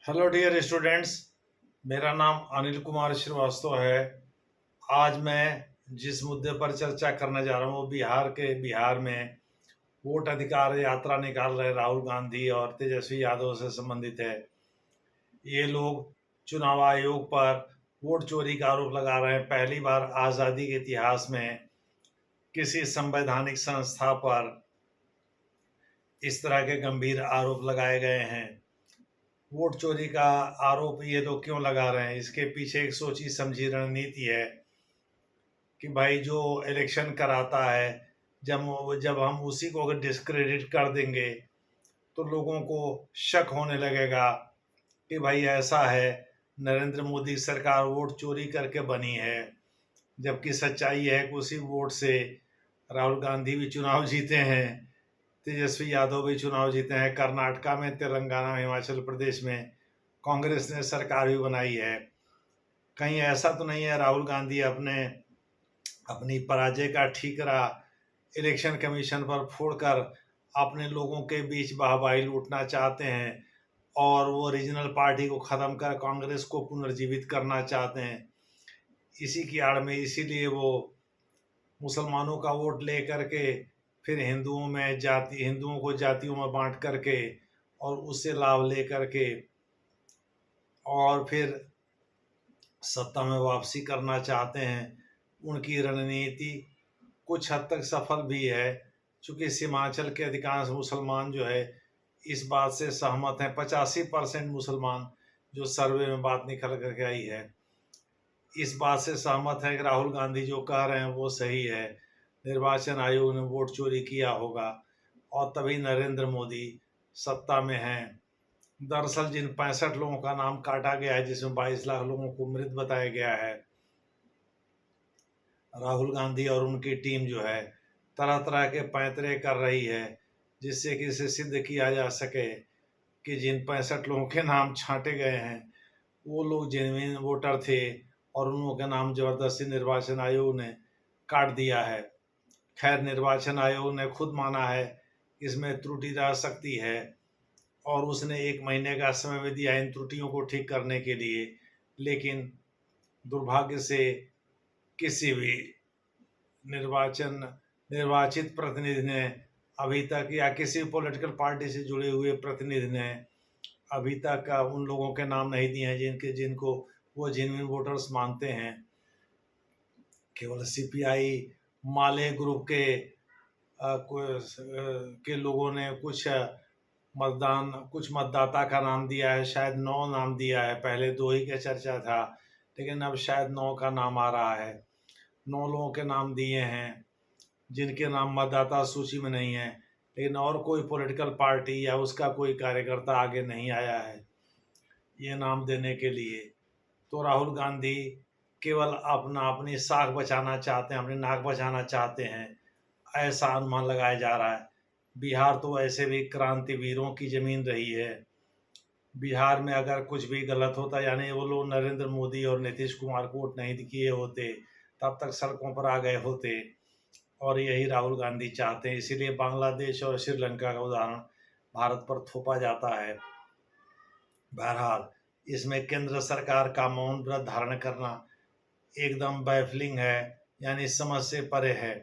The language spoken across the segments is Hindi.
Hello dear students. मेरा नाम अनिल कुमार श्रीवास्तव है। आज मैं जिस मुद्दे पर चर्चा करने जा रहा हूँ वो बिहार में वोट अधिकार यात्रा निकाल रहे राहुल गांधी और तेजस्वी यादव से संबंधित है। ये लोग चुनाव आयोग पर वोट चोरी का आरोप लगा रहे हैं। पहली बार आज़ादी के इतिहास में किसी संवैधानिक संस्था पर इस तरह के गंभीर आरोप लगाए गए हैं। वोट चोरी का आरोप ये लोग क्यों लगा रहे हैं, इसके पीछे एक सोची समझी रणनीति है कि भाई जो इलेक्शन कराता है, जब हम उसी को अगर डिस्क्रेडिट कर देंगे तो लोगों को शक होने लगेगा कि भाई ऐसा है, नरेंद्र मोदी सरकार वोट चोरी करके बनी है। जबकि सच्चाई है कि उसी वोट से राहुल गांधी भी चुनाव जीते हैं, तेजस्वी यादव भी चुनाव जीते हैं। कर्नाटका में, तेलंगाना, हिमाचल प्रदेश में कांग्रेस ने सरकार भी बनाई है। कहीं ऐसा तो नहीं है राहुल गांधी अपनी पराजय का ठीकरा इलेक्शन कमीशन पर फोड़कर अपने लोगों के बीच वाहवाही लूटना चाहते हैं और वो रीजनल पार्टी को ख़त्म कर कांग्रेस को पुनर्जीवित करना चाहते हैं। इसी की आड़ में इसीलिए वो मुसलमानों का वोट ले करके फिर हिंदुओं को जातियों में बांट करके और उससे लाभ ले करके और फिर सत्ता में वापसी करना चाहते हैं। उनकी रणनीति कुछ हद तक सफल भी है, क्योंकि सीमांचल के अधिकांश मुसलमान जो है इस बात से सहमत हैं। 85% मुसलमान, जो सर्वे में बात निकल करके आई है, इस बात से सहमत है कि राहुल गांधी जो कह रहे हैं वो सही है, निर्वाचन आयोग ने वोट चोरी किया होगा और तभी नरेंद्र मोदी सत्ता में हैं। दरअसल जिन 65 लोगों का नाम काटा गया है, जिसमें 22 लाख लोगों को मृत बताया गया है, राहुल गांधी और उनकी टीम जो है तरह तरह के पैंतरे कर रही है जिससे कि इसे सिद्ध किया जा सके कि जिन 65 लोगों के नाम छांटे गए हैं वो लोग जेन्युइन वोटर थे और उन लोगों के नाम जबरदस्ती निर्वाचन आयोग ने काट दिया है। खैर, निर्वाचन आयोग ने खुद माना है इसमें त्रुटि रह सकती है और उसने 1 महीने का समय भी दिया इन त्रुटियों को ठीक करने के लिए, लेकिन दुर्भाग्य से किसी भी निर्वाचित प्रतिनिधि ने अभी तक, या किसी पॉलिटिकल पार्टी से जुड़े हुए प्रतिनिधि ने अभी तक उन लोगों के नाम नहीं दिए हैं जिनको वो जेन्युइन वोटर्स मानते हैं। केवल सीपीआई माले ग्रुप के लोगों ने कुछ मतदाता का नाम दिया है, शायद 9 नाम दिया है। पहले 2 ही का चर्चा था, लेकिन अब शायद 9 का नाम आ रहा है। 9 लोगों के नाम दिए हैं जिनके नाम मतदाता सूची में नहीं है, लेकिन और कोई पॉलिटिकल पार्टी या उसका कोई कार्यकर्ता आगे नहीं आया है ये नाम देने के लिए। तो राहुल गांधी केवल अपनी साख बचाना चाहते हैं, अपनी नाक बचाना चाहते हैं, ऐसा अनुमान लगाया जा रहा है। बिहार तो ऐसे भी क्रांतिवीरों की ज़मीन रही है। बिहार में अगर कुछ भी गलत होता, यानी वो लोग नरेंद्र मोदी और नीतीश कुमार को वोट नहीं किए होते, तब तक सड़कों पर आ गए होते। और यही राहुल गांधी चाहते हैं, इसीलिए बांग्लादेश और श्रीलंका का उदाहरण भारत पर थोपा जाता है। बहरहाल, इसमें केंद्र सरकार का मौन व्रत धारण करना एकदम बैफलिंग है, यानी समझ से परे है।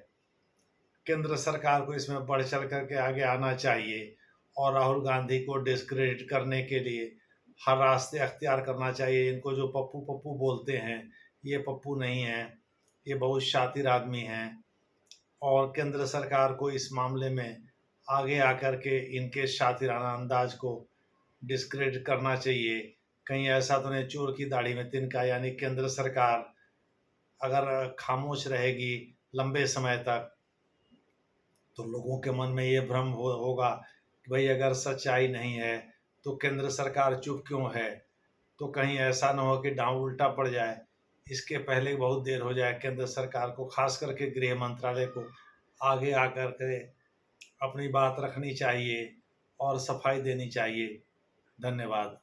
केंद्र सरकार को इसमें बढ़ चढ़ करके आगे आना चाहिए और राहुल गांधी को डिस्क्रेडिट करने के लिए हर रास्ते अख्तियार करना चाहिए। इनको जो पप्पू पप्पू बोलते हैं, ये पप्पू नहीं हैं, ये बहुत शातिर आदमी हैं और केंद्र सरकार को इस मामले में आगे आकर के इनके शातिराना अंदाज को डिस्क्रेडिट करना चाहिए। कहीं ऐसा तो नहीं चोर की दाढ़ी में तिनका, यानी केंद्र सरकार अगर खामोश रहेगी लंबे समय तक तो लोगों के मन में ये भ्रम होगा कि भाई अगर सच्चाई नहीं है तो केंद्र सरकार चुप क्यों है। तो कहीं ऐसा ना हो कि दांव उल्टा पड़ जाए। इसके पहले बहुत देर हो जाए। केंद्र सरकार को, खास करके गृह मंत्रालय को आगे आकर के अपनी बात रखनी चाहिए और सफाई देनी चाहिए। धन्यवाद।